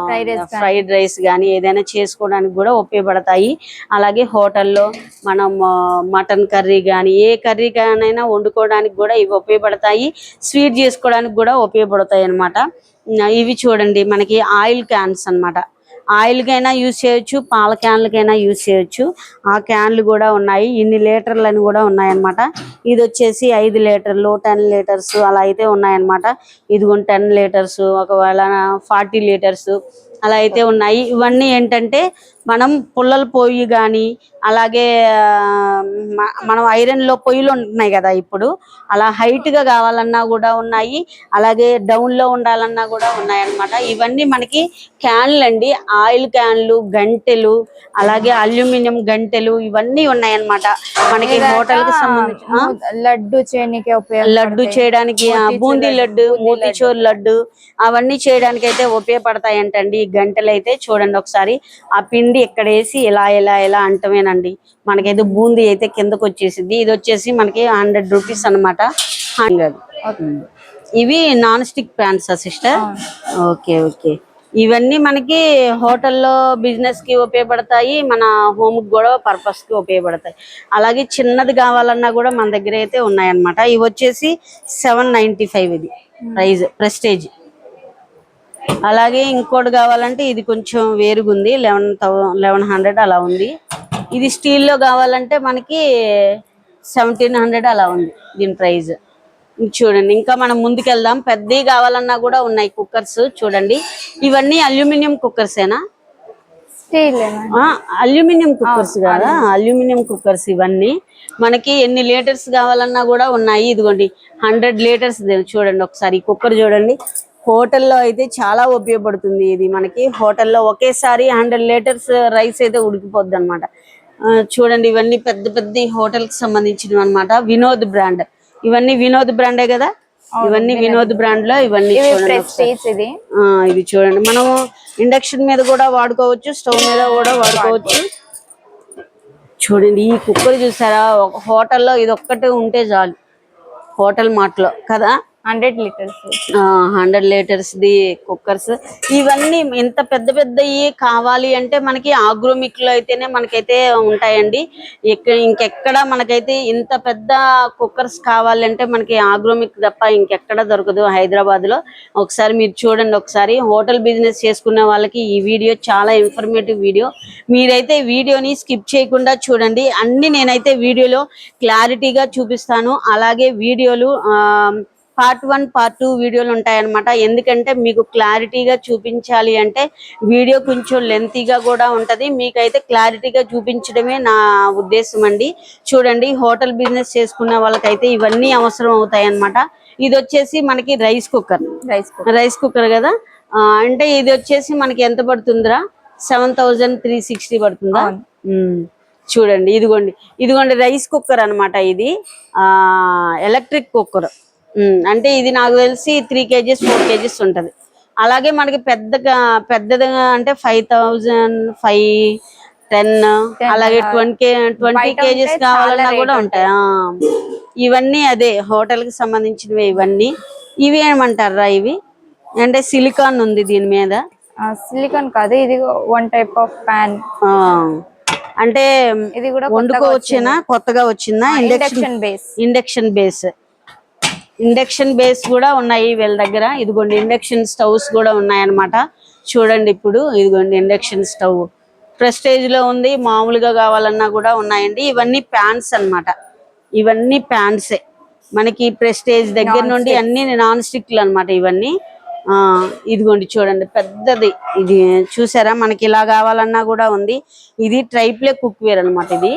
Fried rice ఫ్రైడ్ రైస్ కానీ ఏదైనా చేసుకోవడానికి కూడా ఉపయోగపడతాయి. అలాగే హోటల్లో మనం మటన్ కర్రీ కానీ ఏ కర్రీ కానైనా వండుకోవడానికి కూడా ఇవి ఉపయోగపడతాయి. స్వీట్ చేసుకోవడానికి కూడా ఉపయోగపడతాయి అన్నమాట. ఇవి చూడండి మనకి ఆయిల్ క్యాన్స్ అన్నమాట. ఆయిల్కైనా యూజ్ చేయొచ్చు, పాల క్యాన్లకైనా యూజ్ చేయొచ్చు. ఆ క్యాన్లు కూడా ఉన్నాయి. ఇన్ని లీటర్లు అని కూడా ఉన్నాయన్నమాట. ఇది వచ్చేసి 5 లీటర్లు 10 లీటర్స్ అలా అయితే ఉన్నాయన్నమాట. ఇదిగోండి 10 లీటర్స్, ఒకవేళ 40 లీటర్స్ అలా అయితే ఉన్నాయి. ఇవన్నీ ఏంటంటే మనం పుల్లల పొయ్యి కానీ అలాగే మనం ఐరన్లో పొయ్యిలు ఉంటున్నాయి కదా ఇప్పుడు, అలా హైట్గా కావాలన్నా కూడా ఉన్నాయి. అలాగే డౌన్లో ఉండాలన్నా కూడా ఉన్నాయన్నమాట. ఇవన్నీ మనకి క్యాన్లు అండి, ఆయిల్ క్యాన్లు, గంటెలు, అలాగే అల్యూమినియం గంటెలు ఇవన్నీ ఉన్నాయన్నమాట. మనకి హోటల్కి సంబంధించి లడ్డు చేయడానికి లడ్డు చేయడానికి, బూందీ లడ్డు, మోతీచూర్ లడ్డు అవన్నీ చేయడానికి అయితే ఉపయోగపడతాయంటండి ఈ గంటలు అయితే. చూడండి ఒకసారి, ఆ పిండి ఇక్కడ వేసి ఇలా ఇలా ఇలా అంటమేనండి మనకైతే బూందీ అయితే కిందకు వచ్చేసింది. ఇది వచ్చేసి మనకి 100 రూపీస్ అనమాట. ఇవి non stick fans sister. Okay okay. ఇవన్నీ మనకి హోటల్లో బిజినెస్ కి ఉపయోగపడతాయి, మన హోమ్ కి కూడా పర్పస్ కి ఉపయోగపడతాయి. అలాగే చిన్నది కావాలన్నా కూడా మన దగ్గర అయితే ఉన్నాయన్నమాట. ఇవి వచ్చేసి 795 ఇది ప్రైజ్, ప్రెస్టేజ్. అలాగే ఇంకోటి కావాలంటే ఇది కొంచెం వేరుగుంది, 1100 అలా ఉంది. ఇది స్టీల్లో కావాలంటే మనకి 1700 అలా ఉంది దీని ప్రైజ్. చూడండి ఇంకా మనం ముందుకెళ్దాం. పెద్దవి కావాలన్నా కూడా ఉన్నాయి కుక్కర్స్. చూడండి ఇవన్నీ అల్యూమినియం కుక్కర్సేనా? అల్యూమినియం కుక్కర్స్ కదా, అల్యూమినియం కుక్కర్స్. ఇవన్నీ మనకి ఎన్ని లీటర్స్ కావాలన్నా కూడా ఉన్నాయి. ఇదిగోండి 100 లీటర్స్. చూడండి ఒకసారి ఈ కుక్కర్ చూడండి. హోటల్లో అయితే చాలా ఉపయోగపడుతుంది ఇది మనకి. హోటల్లో ఒకేసారి 100 లీటర్స్ రైస్ అయితే ఉడికిపోద్ది అనమాట. చూడండి ఇవన్నీ పెద్ద పెద్ద హోటల్ కి సంబంధించినవి అనమాట. వినోద్ బ్రాండ్, ఇవన్నీ వినోద్ బ్రాండే కదా. ఇవన్నీ వినోద్ బ్రాండ్ లో ఇవన్నీ. ఇది చూడండి, మనం ఇండక్షన్ మీద కూడా వాడుకోవచ్చు, స్టవ్ మీద కూడా వాడుకోవచ్చు. చూడండి ఈ కుక్కర్ చూసారా, ఒక హోటల్లో ఇది ఒక్కటే ఉంటే చాలు, హోటల్ మార్ట్ లో కదా. 100 లీటర్స్ ది కుక్కర్స్. ఇవన్నీ ఇంత పెద్ద పెద్దవి కావాలి అంటే మనకి ఆగ్రోమిక్ లో అయితేనే మనకైతే ఉంటాయండి. ఇంకెక్కడ మనకైతే ఇంత పెద్ద కుక్కర్స్ కావాలంటే మనకి ఆగ్రోమిక్ తప్ప ఇంకెక్కడ దొరకదు హైదరాబాద్ లో. ఒకసారి మీరు చూడండి. ఒకసారి హోటల్ బిజినెస్ చేసుకునే వాళ్ళకి ఈ వీడియో చాలా ఇన్ఫర్మేటివ్ వీడియో. మీరైతే వీడియోని స్కిప్ చేయకుండా చూడండి. అన్ని నేనైతే వీడియోలో క్లారిటీగా చూపిస్తాను. అలాగే వీడియోలు పార్ట్ 1 పార్ట్ 2 వీడియోలు ఉంటాయన్నమాట. ఎందుకంటే మీకు క్లారిటీగా చూపించాలి అంటే వీడియో కొంచెం లెంతీగా కూడా ఉంటది. మీకైతే క్లారిటీగా చూపించడమే నా ఉద్దేశం అండి. చూడండి హోటల్ బిజినెస్ చేసుకునే వాళ్ళకైతే ఇవన్నీ అవసరం అవుతాయి అన్నమాట. ఇది వచ్చేసి మనకి రైస్ కుక్కర్ కదా. అంటే ఇది వచ్చేసి మనకి ఎంత పడుతుందిరా? 7360 పడుతుందా? చూడండి ఇదిగోండి రైస్ కుక్కర్ అన్నమాట. ఇది ఎలక్ట్రిక్ కుక్కర్. అంటే ఇది నాకు తెలిసి 3 kgs 4 kgs ఉంటది. అలాగే మనకి పెద్దగా అంటే 5000, 5, 10 అలాగే 20 kgs కావాలన్నా కూడా ఉంటాయి. ఇవన్నీ అదే హోటల్ కి సంబంధించినవి ఇవన్నీ. ఇవి ఏమంటారా? ఇవి అంటే సిలికాన్ ఉంది దీని మీద. సిలికాన్ కాదు, ఇది వన్ టైప్ ఆఫ్ ప్యాన్. అంటే ఇది కూడా వండుకోవచ్చేనా? కొత్తగా వచ్చిందా? ఇండక్షన్ బేస్ కూడా ఉన్నాయి వీళ్ళ దగ్గర. ఇదిగోండి ఇండక్షన్ స్టవ్స్ కూడా ఉన్నాయి అన్నమాట. చూడండి ఇప్పుడు ఇదిగోండి ఇండక్షన్ స్టవ్ ప్రెస్టేజ్ లో ఉంది, మామూలుగా కావాలన్నా కూడా ఉన్నాయండి. ఇవన్నీ ప్యాన్స్ అన్నమాట. ఇవన్నీ ప్యాన్సే మనకి ప్రెస్టేజ్ దగ్గర నుండి అన్ని నాన్ స్టిక్లు అన్నమాట ఇవన్నీ. ఇదిగోండి చూడండి పెద్దది. ఇది చూసారా, మనకి ఇలా కావాలన్నా కూడా ఉంది. ఇది ట్రైప్లే కుక్ వేర్ అనమాట. ఇది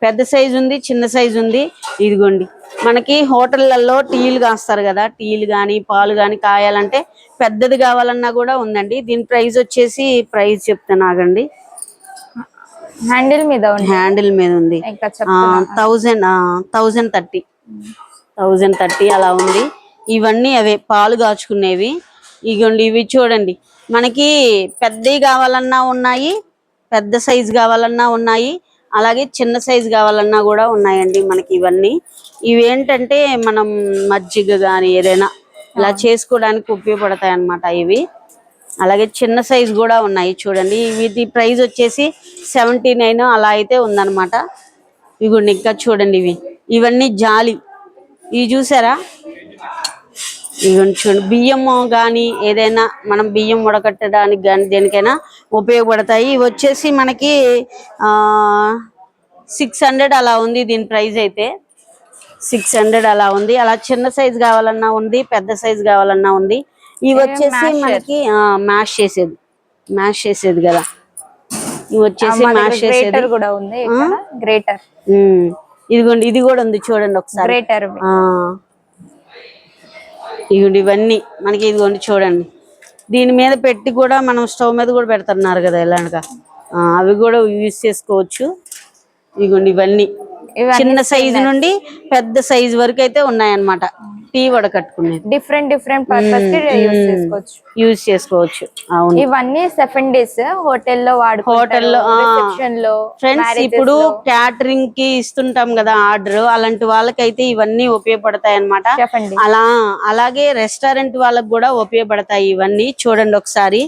పెద్ద సైజు ఉంది, చిన్న సైజు ఉంది. ఇదిగోండి మనకి హోటళ్లలో టీలు కాస్తారు కదా, టీలు కానీ పాలు కానీ కాయాలంటే పెద్దది కావాలన్నా కూడా ఉందండి. దీని ప్రైస్ వచ్చేసి ప్రైస్ చెప్తాను ఆగండి. హ్యాండిల్ మీద ఉంది 1030 అలా ఉంది. ఇవన్నీ అవే పాలు కాచుకునేవి. ఇవి చూడండి మనకి పెద్దవి కావాలన్నా ఉన్నాయి, పెద్ద సైజు కావాలన్నా ఉన్నాయి, అలాగే చిన్న సైజు కావాలన్నా కూడా ఉన్నాయండి మనకి. ఇవన్నీ ఇవేంటంటే మనం మజ్జిగ కానీ ఏదైనా ఇలా చేసుకోవడానికి ఉపయోగపడతాయి అన్నమాట ఇవి. అలాగే చిన్న సైజు కూడా ఉన్నాయి చూడండి. వీటి ప్రైస్ వచ్చేసి 79 అలా అయితే ఉందన్నమాట. ఇవి ఇంకా చూడండి, ఇవన్నీ జాలి. ఇవి చూసారా? ఇవన్నీ చూడండి, బియ్యము కానీ ఏదైనా మనం బియ్యం ఉడకట్టడానికి కానీ దేనికైనా ఉపయోగపడతాయి. ఇవి వచ్చేసి మనకి 600 అలా ఉంది దీని ప్రైస్ అయితే. 600 అలా ఉంది. అలా చిన్న సైజు కావాలన్నా ఉంది, పెద్ద సైజు కావాలన్నా ఉంది. ఇవి వచ్చేసి మనకి మ్యాష్ చేసేది కదా. ఇవి వచ్చేసి మ్యాష్ చేసేది కూడా ఉంది. గ్రేటర్ ఇదిగోండి, ఇది కూడా ఉంది చూడండి ఒకసారి. గ్రేటర్ ఇదిగోండి, ఇవన్నీ మనకి ఇదిగోండి చూడండి. దీని మీద పెట్టి కూడా మనం స్టవ్ మీద కూడా పెడుతున్నారు కదా ఇలాగా. అవి కూడా యూజ్ చేసుకోవచ్చు. ఇదిగోండి, ఇవన్నీ చిన్న సైజు నుండి పెద్ద సైజు వరకు అయితే ఉన్నాయన్నమాట. టీ వడకట్టుకునేది డిఫరెంట్ పర్పస్ కి యూజ్ చేసుకోవచ్చు. అవును, ఇవన్నీ 7 days హోటల్లో హోటల్లో ఫ్రెండ్స్ ఇప్పుడు క్యాటరింగ్ కి ఇస్తుంటాం కదా ఆర్డర్, అలాంటి వాళ్ళకైతే ఇవన్నీ ఉపయోగపడతాయి అన్నమాట. అలాగే రెస్టారెంట్ వాళ్ళకి కూడా ఉపయోగపడతాయి ఇవన్నీ. చూడండి ఒకసారి,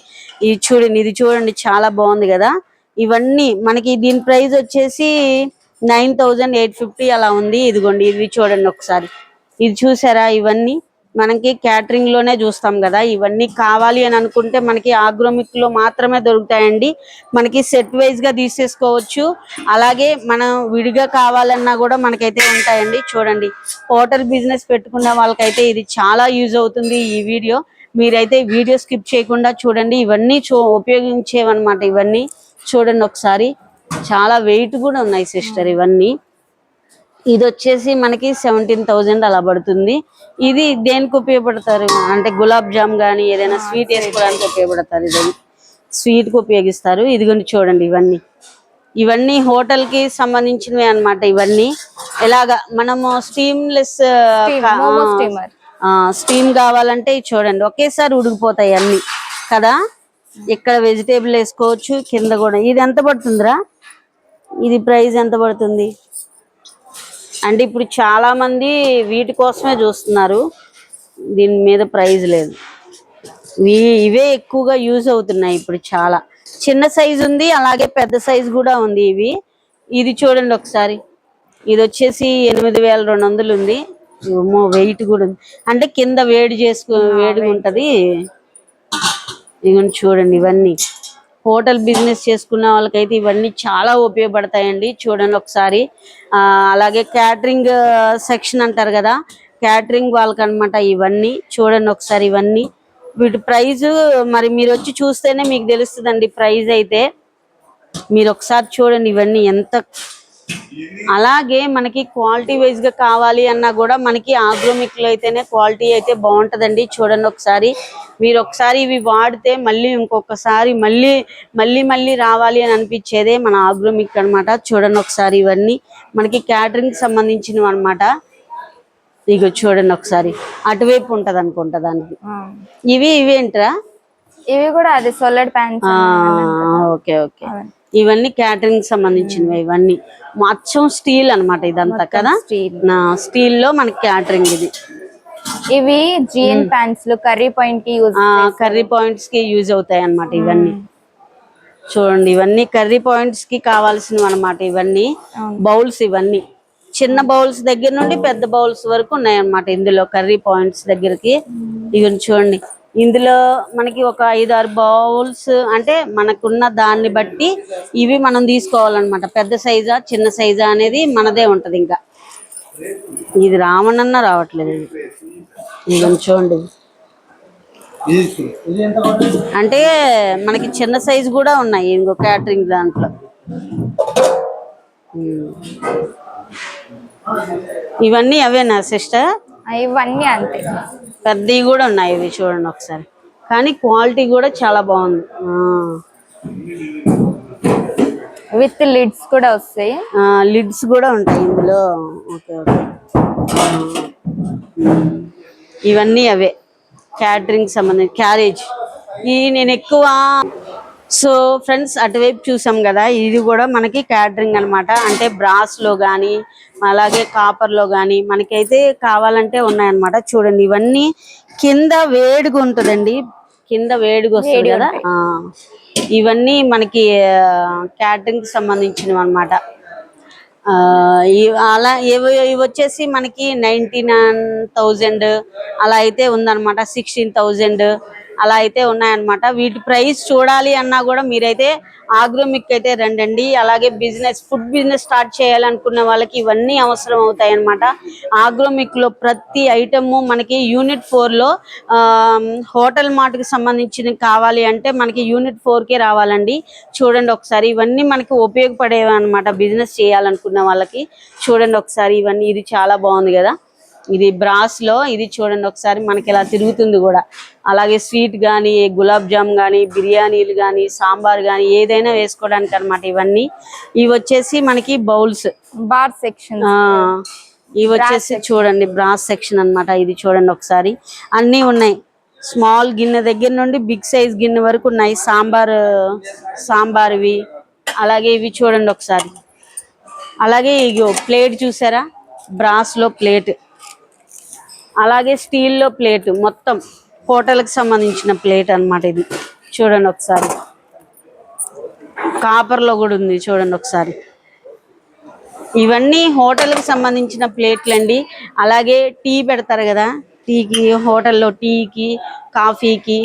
ఇది చూడండి చాలా బాగుంది కదా. ఇవన్నీ మనకి దీని ప్రైస్ వచ్చేసి 9850 అలా ఉంది. ఇదిగోండి, ఇది చూడండి ఒకసారి. ఇది చూసారా? ఇవన్నీ మనకి క్యాటరింగ్ లోనే చూస్తాం కదా. ఇవన్నీ కావాలి అని అనుకుంటే మనకి ఆగ్రోమిక్ లో మాత్రమే దొరుకుతాయండి. మనకి సెట్ వైజ్ గా తీసేసుకోవచ్చు. అలాగే మనం విడిగా కావాలన్నా కూడా మనకైతే ఉంటాయండి. చూడండి, హోటల్ బిజినెస్ పెట్టుకున్న వాళ్ళకైతే ఇది చాలా యూజ్ అవుతుంది ఈ వీడియో. మీరైతే వీడియో స్కిప్ చేయకుండా చూడండి. ఇవన్నీ ఉపయోగించేవన్నమాట. ఇవన్నీ చూడండి ఒకసారి. చాలా వెయిట్ కూడా ఉన్నాయి సిస్టర్ ఇవన్నీ. ఇది వచ్చేసి మనకి 17,000 అలా పడుతుంది. ఇది దేనికి ఉపయోగపడతారు అంటే గులాబ్ జామ్ కానీ ఏదైనా స్వీట్ వేసుకోవడానికి ఉపయోగపడతారు. ఇది స్వీట్ కు ఉపయోగిస్తారు. ఇదిగోండి చూడండి, ఇవన్నీ హోటల్ కి సంబంధించినవి అన్నమాట. ఇవన్నీ ఎలాగా మనము స్టీమ్లెస్ స్టీమ్ కావాలంటే చూడండి ఒకేసారి ఉడికిపోతాయి అన్ని కదా. ఇక్కడ వెజిటేబుల్ వేసుకోవచ్చు, కింద కూడా. ఇది ఎంత పడుతుందిరా? ఇది ప్రైస్ ఎంత పడుతుంది అంటే ఇప్పుడు చాలా మంది వీటి కోసమే చూస్తున్నారు, దీని మీద ప్రైజ్ లేదు. ఇవే ఎక్కువగా యూజ్ అవుతున్నాయి ఇప్పుడు. చాలా చిన్న సైజు ఉంది, అలాగే పెద్ద సైజు కూడా ఉంది. ఇది చూడండి ఒకసారి. ఇది వచ్చేసి 8200 ఉంది. వెయిట్ కూడా ఉంది అంటే కింద వేడిగా ఉంటది. ఇవన్నీ చూడండి, ఇవన్నీ హోటల్ బిజినెస్ చేసుకున్న వాళ్ళకైతే ఇవన్నీ చాలా ఉపయోగపడతాయండి. చూడండి ఒకసారి. అలాగే క్యాటరింగ్ సెక్షన్ అంటారు కదా, క్యాటరింగ్ వాళ్ళకి అనమాట ఇవన్నీ. చూడండి ఒకసారి, ఇవన్నీ వీటి ప్రైజ్ మరి మీరు వచ్చి చూస్తేనే మీకు తెలుస్తుందండి ప్రైజ్ అయితే. మీరు ఒకసారి చూడండి ఇవన్నీ ఎంత. అలాగే మనకి క్వాలిటీ వైజ్ గా కావాలి అన్నా కూడా మనకి ఆగ్రోమిక్ లో అయితేనే క్వాలిటీ అయితే బాగుంటదండి. చూడండి ఒకసారి. మీరు ఒకసారి ఇవి వాడితే మళ్ళీ ఇంకొకసారి మళ్ళీ రావాలి అని అనిపించేదే మన ఆగ్రోమిక్ అన్నమాట. చూడండి ఒకసారి, ఇవన్నీ మనకి క్యాటరింగ్ సంబంధించినవి అన్నమాట. ఇక చూడండి ఒకసారి, అటువైపు ఉంటది అనుకుంటా దానికి. ఇవేంట్రా? ఇవి కూడా అది సోలెడ్ ప్యాన్స్. ఓకే. ఇవన్నీ క్యాటరింగ్ సంబంధించినవి. ఇవన్నీ మొత్తం స్టీల్ అన్నమాట ఇదంతా కదా. స్టీల్ లో మనకి క్యాటరింగ్ ఇది. ఇవి జిఎన్ ప్యాన్స్ లో కర్రీ పాయింట్స్ కి యూజ్ అవుతాయి అన్నమాట ఇవన్నీ. చూడండి, ఇవన్నీ కర్రీ పాయింట్స్ కి కావాల్సినవి అన్నమాట. ఇవన్నీ బౌల్స్, ఇవన్నీ చిన్న బౌల్స్ దగ్గర నుండి పెద్ద బౌల్స్ వరకు ఉన్నాయి అన్నమాట ఇందులో కర్రీ పాయింట్స్ దగ్గరికి. ఇవన్నీ చూడండి, ఇందులో మనకి ఒక 5-6 బౌల్స్ అంటే మనకున్న దాన్ని బట్టి ఇవి మనం తీసుకోవాలన్నమాట. పెద్ద సైజా చిన్న సైజా అనేది మనదే ఉంటది. ఇంకా ఇది రావణన్నా రావట్లేదు. ఇవన్నీ చూడండి, అంటే మనకి చిన్న సైజు కూడా ఉన్నాయి ఇంకో క్యాటరింగ్ దాంట్లో. ఇవన్నీ అవేనా సిస్టర్? ఇవన్నీ అంతే, పెద్దవి కూడా ఉన్నాయి. ఇవి చూడండి ఒకసారి, కానీ క్వాలిటీ కూడా చాలా బాగుంది. విత్ లిడ్స్ కూడా వస్తాయి. లిడ్స్ కూడా ఉంటాయి ఇందులో. ఓకే. ఇవన్నీ అవే క్యాటరింగ్ సంబంధించి క్యారేజ్. నేను ఎక్కువ సో ఫ్రెండ్స్, అటువైపు చూసాం కదా, ఇది కూడా మనకి క్యాటరింగ్ అన్నమాట. అంటే బ్రాస్ లో కానీ అలాగే కాపర్ లో కానీ మనకైతే కావాలంటే ఉన్నాయన్నమాట. చూడండి, ఇవన్నీ కింద వేడిగా ఉంటుందండి, కింద వేడిగా వస్తుంది కదా. ఇవన్నీ మనకి క్యాటరింగ్ కి సంబంధించినవి అనమాట. అలా ఇవి వచ్చేసి మనకి 99,000 అలా అయితే ఉందన్నమాట. 16,000 అలా అయితే ఉన్నాయన్నమాట. వీటి ప్రైస్ చూడాలి అన్నా కూడా మీరైతే ఆగ్రోమిక్ అయితే రండి. అలాగే ఫుడ్ బిజినెస్ స్టార్ట్ చేయాలనుకున్న వాళ్ళకి ఇవన్నీ అవసరం అవుతాయి అన్నమాట. ఆగ్రోమిక్ లో ప్రతి ఐటమ్ మనకి యూనిట్ 4 లో హోటల్ మార్ట్ కి సంబంధించిన కావాలి అంటే మనకి యూనిట్ 4కే రావాలండి. చూడండి ఒకసారి, ఇవన్నీ మనకి ఉపయోగపడేవి అనమాట బిజినెస్ చేయాలనుకున్న వాళ్ళకి. చూడండి ఒకసారి, ఇవన్నీ ఇది చాలా బాగుంది కదా. ఇది బ్రాస్ లో, ఇది చూడండి ఒకసారి, మనకి ఇలా తిరుగుతుంది కూడా. అలాగే స్వీట్ కానీ, గులాబ్ జామ్ కానీ, బిర్యానీలు కానీ, సాంబార్ కానీ ఏదైనా వేసుకోవడానికి అనమాట ఇవన్నీ. ఇవి వచ్చేసి మనకి బౌల్స్, బార్ సెక్షన్. ఇవి వచ్చేసి చూడండి బ్రాస్ సెక్షన్ అన్నమాట. ఇది చూడండి ఒకసారి, అన్నీ ఉన్నాయి. స్మాల్ గిన్నె దగ్గర నుండి బిగ్ సైజ్ గిన్నె వరకు ఉన్నాయి. సాంబార్వి. అలాగే ఇవి చూడండి ఒకసారి. అలాగే ఇగో ప్లేట్ చూసారా, బ్రాస్ లో ప్లేట్. అలాగే స్టీల్ లో ప్లేట్, మొత్తం హోటల్ కి సంబంధించిన ప్లేట్ అన్నమాట ఇది. చూడండి ఒకసారి, కాపర్ లో కూడా ఉంది. చూడండి ఒకసారి, ఇవన్నీ హోటల్ కి సంబంధించిన ప్లేట్లు అండి. అలాగే టీ పెడతారు కదా, టీకి, హోటల్లో టీకి, కాఫీకి.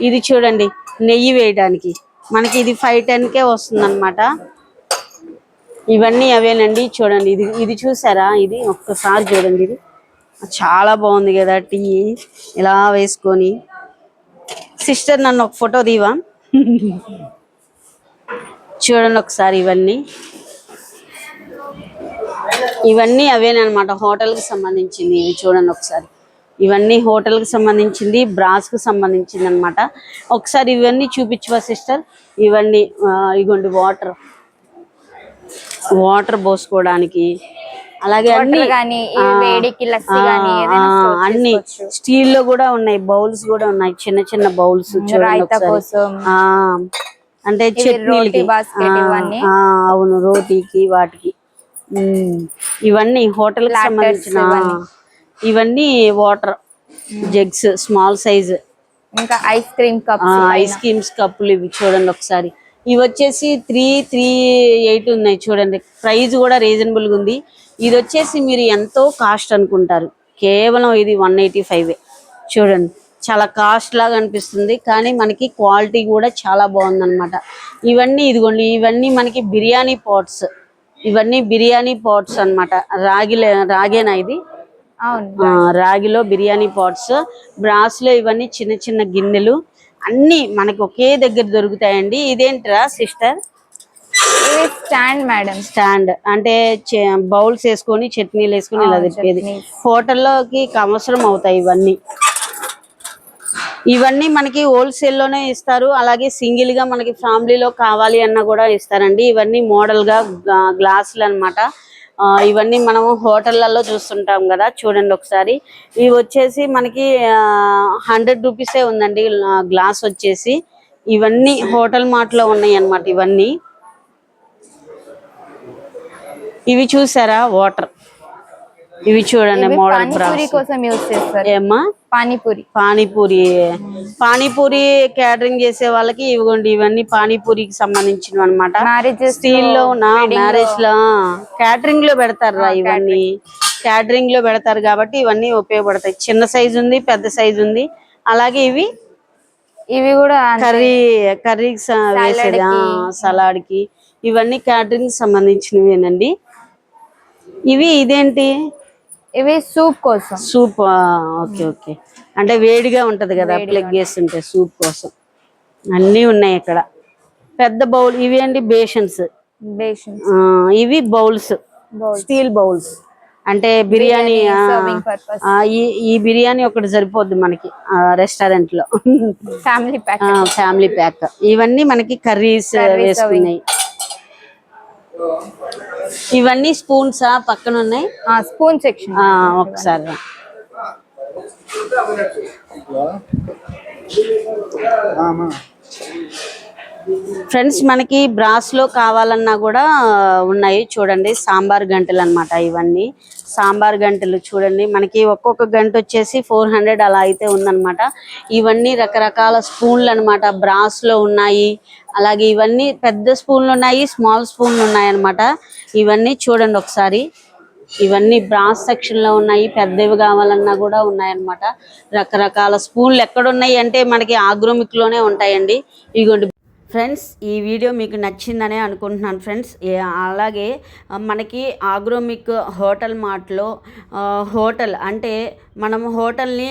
ఇది చూడండి, నెయ్యి వేయడానికి మనకి ఇది 510కే వస్తుంది అనమాట. ఇవన్నీ అవేనండి. చూడండి, ఇది చూసారా, ఇది ఒక్కసారి చూడండి, ఇది చాలా బాగుంది కదా. టీ ఇలా వేసుకొని. సిస్టర్, నన్ను ఒక ఫోటో దీవా? చూడండి ఒకసారి, ఇవన్నీ అవేనమాట, హోటల్ కి సంబంధించింది. ఇవి చూడండి ఒకసారి, ఇవన్నీ హోటల్ కి సంబంధించింది, బ్రాస్ కు సంబంధించింది అనమాట. ఒకసారి ఇవన్నీ చూపించవా సిస్టర్? ఇవన్నీ ఇగోండి, వాటర్ పోసుకోవడానికి. అలాగే అన్ని స్టీల్ లో కూడా ఉన్నాయి, బౌల్స్ కూడా ఉన్నాయి, చిన్న చిన్న బౌల్స్. అంటే చట్నీలకి, అవును, రోటీకి, వాటికి. ఇవన్నీ హోటల్ కి సంబంధించిన. ఇవన్నీ వాటర్ జగ్స్, స్మాల్ సైజ్. ఇంకా ఐస్ క్రీమ్స్ కప్పులు. ఇవి చూడండి ఒకసారి, ఇవి వచ్చేసి 338 ఉన్నాయి. చూడండి, ప్రైస్ కూడా రీజనబుల్ గా ఉంది. ఇది వచ్చేసి మీరు ఎంతో కాస్ట్ అనుకుంటారు, కేవలం ఇది 185. చూడండి, చాలా కాస్ట్ లాగా అనిపిస్తుంది, కానీ మనకి క్వాలిటీ కూడా చాలా బాగుంది అనమాట. ఇవన్నీ ఇదిగోండి, ఇవన్నీ మనకి బిర్యానీ పాట్స్. ఇవన్నీ బిర్యానీ పాట్స్ అనమాట. రాగేనా ఇది? రాగిలో బిర్యానీ పాట్స్. బ్రాస్ లో ఇవన్నీ చిన్న చిన్న గిన్నెలు అన్ని మనకి ఒకే దగ్గర దొరుకుతాయండి. ఇదేంట్రా సిస్టర్? Stand madam. స్టాండ్ అంటే బౌల్స్ వేసుకొని చట్నీలు వేసుకొని ఇలా తిప్పేది. హోటల్లోకి అవసరం అవుతాయి ఇవన్నీ. ఇవన్నీ మనకి హోల్సేల్ లోనే ఇస్తారు. అలాగే సింగిల్ గా మనకి ఫ్యామిలీలో కావాలి అన్న కూడా ఇస్తారండి. ఇవన్నీ మోడల్ గా గ్లాసులు అన్నమాట. ఇవన్నీ మనం హోటళ్లలో చూస్తుంటాం కదా. చూడండి ఒకసారి, ఇవి వచ్చేసి మనకి 100 రూపీసే ఉందండి గ్లాస్ వచ్చేసి. ఇవన్నీ హోటల్ మార్ట్ లో ఉన్నాయి అన్నమాట. ఇవి చూసారా, వాటర్. ఇవి చూడండి, మోడల్ కోసం యూస్ చేస్తారు. ఏమ్మా? పానీపూరి క్యాటరింగ్ చేసే వాళ్ళకి ఇవ్వండి. ఇవన్నీ పానీపూరికి సంబంధించినవి అనమాట. స్టీల్ లో మ్యారేజ్ లో క్యాటరింగ్ లో పెడతారా, ఇవన్నీ క్యాటరింగ్ లో పెడతారు కాబట్టి ఇవన్నీ ఉపయోగపడతాయి. చిన్న సైజు ఉంది, పెద్ద సైజు ఉంది. అలాగే ఇవి కూడా కర్రీ వేసేది, సలాడ్ కి. ఇవన్నీ క్యాటరింగ్ సంబంధించినవేనండి. ఇదేంటి? ఇవి సూప్ కోసం. Soup, okay okay. అంటే వేడిగా ఉంటది కదా, ప్లగ్ చేస్తుంటే సూప్ కోసం. అన్నీ ఉన్నాయి ఇక్కడ. పెద్ద బౌల్ ఇవి అండి, బేషన్స్. ఇవి బౌల్స్, స్టీల్ బౌల్స్. అంటే బిర్యానీ, ఈ బిర్యానీ ఒకటి సరిపోద్ది మనకి రెస్టారెంట్ లో. Family pack. ఇవన్నీ మనకి కర్రీస్ వేసుకున్నాయి. ఇవన్నీ స్పూన్స్ పక్కన ఉన్నాయి. Spoon section. ఒకసారి ఫ్రెండ్స్ మనకి బ్రాస్లో కావాలన్నా కూడా ఉన్నాయి చూడండి. సాంబార్ గంటలు అన్నమాట ఇవన్నీ. సాంబార్ గంటలు చూడండి, మనకి ఒక్కొక్క గంట వచ్చేసి 400 అలా అయితే ఉందన్నమాట. ఇవన్నీ రకరకాల స్పూన్లు అన్నమాట, బ్రాస్లో ఉన్నాయి. అలాగే ఇవన్నీ పెద్ద స్పూన్లు ఉన్నాయి, స్మాల్ స్పూన్లు ఉన్నాయి అన్నమాట. ఇవన్నీ చూడండి ఒకసారి. ఇవన్నీ బ్రాస్ సెక్షన్ లో ఉన్నాయి, పెద్దవి కావాలన్నా కూడా ఉన్నాయన్నమాట. రకరకాల స్పూన్లు ఎక్కడున్నాయి అంటే మనకి ఆగ్రోమిక్ లోనే ఉంటాయండి. ఇదిగోండి ఫ్రెండ్స్, ఈ వీడియో మీకు నచ్చిందనే అనుకుంటున్నాను ఫ్రెండ్స్. అలాగే మనకి ఆగ్రోమిక్ హోటల్ మార్ట్లో హోటల్ అంటే మనం హోటల్ని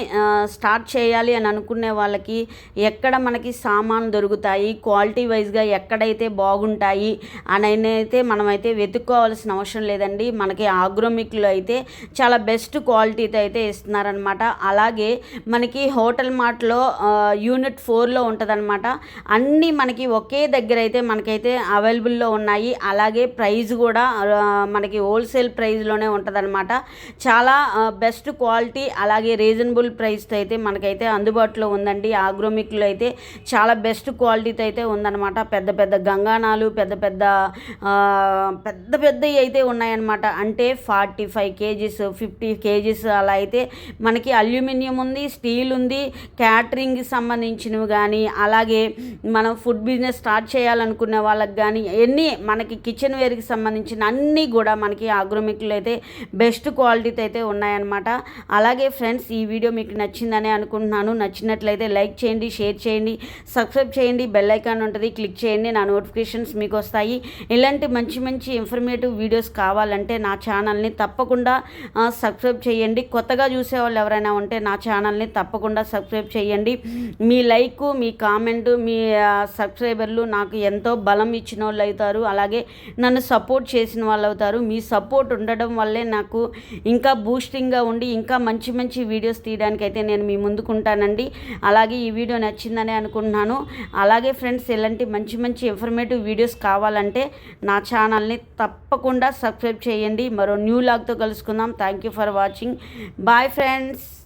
స్టార్ట్ చేయాలి అని అనుకునే వాళ్ళకి ఎక్కడ మనకి సామాన్ దొరుకుతాయి, క్వాలిటీ వైజ్గా ఎక్కడైతే బాగుంటాయి అని అయితే మనమైతే వెతుక్కోవాల్సిన అవసరం లేదండి. మనకి ఆగ్రోమిక్లో అయితే చాలా బెస్ట్ క్వాలిటీతో అయితే ఇస్తున్నారనమాట. అలాగే మనకి హోటల్ మార్ట్లో యూనిట్ 4లో ఉంటుందన్నమాట. అన్నీ మనకి ఒకే దగ్గర అయితే మనకైతే అవైలబుల్లో ఉన్నాయి. అలాగే ప్రైస్ కూడా మనకి హోల్సేల్ ప్రైస్లోనే ఉంటుందన్నమాట. చాలా బెస్ట్ క్వాలిటీ అలాగే రీజనబుల్ ప్రైస్తో అయితే మనకైతే అందుబాటులో ఉందండి. ఆగ్రోమిక్లో అయితే చాలా బెస్ట్ క్వాలిటీతో అయితే ఉందన్నమాట. పెద్ద పెద్ద గంగానాలు పెద్ద పెద్దవి అయితే ఉన్నాయన్నమాట. అంటే 45 కేజీస్ 50 కేజీస్ అలా అయితే మనకి అల్యూమినియం ఉంది, స్టీల్ ఉంది, క్యాటరింగ్కి సంబంధించినవి కానీ అలాగే మనం ఫుడ్ బిజినెస్ స్టార్ట్ చేయాలనుకునే వాళ్ళకి కానీ ఎన్ని మనకి కిచెన్ వేర్కి సంబంధించిన అన్నీ కూడా మనకి ఆగ్రోమిక్లో అయితే బెస్ట్ క్వాలిటీతో అయితే ఉన్నాయన్నమాట. అలాగే ఫ్రెండ్స్, ఈ వీడియో మీకు నచ్చిందని అనుకుంటున్నాను. నచ్చినట్లయితే లైక్ చేయండి, షేర్ చేయండి, సబ్స్క్రైబ్ చేయండి, బెల్ ఐకాన్ ఉంటుంది క్లిక్ చేయండి, నా నోటిఫికేషన్స్ మీకు వస్తాయి. ఇలాంటి మంచి ఇన్ఫర్మేటివ్ వీడియోస్ కావాలంటే నా ఛానల్ని తప్పకుండా సబ్స్క్రైబ్ చేయండి. కొత్తగా చూసేవాళ్ళు ఎవరైనా ఉంటే నా ఛానల్ని తప్పకుండా సబ్స్క్రైబ్ చేయండి. మీ లైక్, మీ కామెంటు, మీ సబ్స్క్రైబర్లు నాకు ఎంతో బలం ఇచ్చిన వాళ్ళు అవుతారు. అలాగే నన్ను సపోర్ట్ చేసిన వాళ్ళు అవుతారు. మీ సపోర్ట్ ఉండడం వల్లే నాకు ఇంకా బూస్టింగ్గా ఉండి ఇంకా మంచి వీడియోస్ తీయడానికి అయితే నేను మీ ముందుకుంటానండి. అలాగే ఈ వీడియో నచ్చిందని అనుకుంటున్నాను. అలాగే ఫ్రెండ్స్, ఇలాంటి మంచి ఇన్ఫర్మేటివ్ వీడియోస్ కావాలంటే నా ఛానల్ని తప్పకుండా సబ్స్క్రైబ్ చేయండి. మరో న్యూ లాగ్తో కలుసుకుందాం. Thank you for watching. Bye friends.